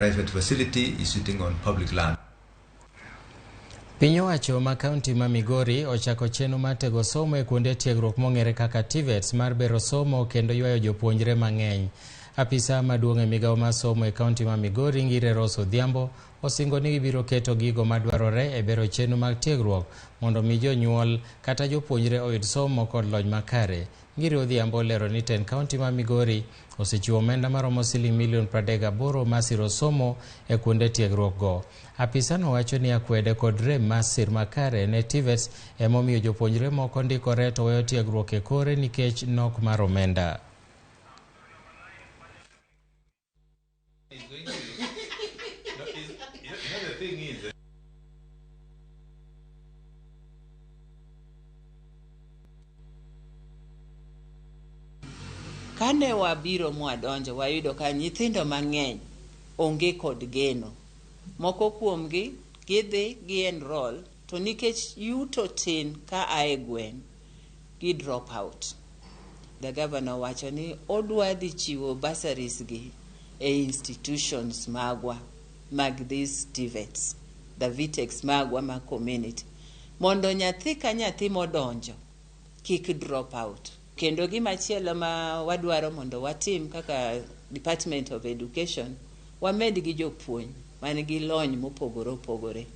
Private facility is sitting on public land. Piny owacho ma kaonti ma Migori ochako chenro mar tego somo e kuonde tiegruok mong'ere kaka TVETs mar bero somo kendo ywayo jopuonjre mang'eny. Apisa maduong' e migawo mar somo e kaonti ma Migori Ngire Rose Odhiambo osingo ni gibiro keto gigo madwarore e bero chenro mag tiegruok mondo mi jonyuol kata jopuonjre oyud somo kod lony makare. Ngire Odhiambo lero ni ten kaonti ma Migori osechiwo omenda maromo Sh38 million mar siro somo e kuonde tiegruok go. Apisa no wacho ni akwede kod rem mar sir makare ne TVETs emomiyo jopuonjre moko ndikore to weyo tiegruok e kore nikech nok mar omenda. Kane wabiro mwadonjo wayudo ka nyithindo mang'eny onge kod geno. Moko kuomgi gidhi gi enroll to nikech yuto tin ka ae gweng' gi drop out. The governor wacho ni odwa dhi chiwo bursaries gi e institutions magwa mag these TVETs, the VTECs magwa ma community, mondo nyathi ka nyathi modonjo kik drop out. Kendo gimachielo ma wadwaro mondo watim kaka Department of Education, wamed gi jopuonj man gi lony mopogore opogore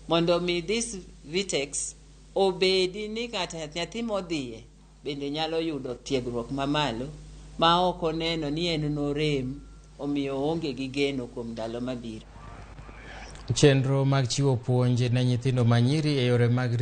mondo mi these VTECs obedi ni kata nyathi modhiye bende nyalo yudo tiegruok mamalo ma ok oneno ni en norem omiyo onge gi geno kuom ndalo mabiro. Chenro mag chiwo puonj ne nyithindo manyiri e yore mag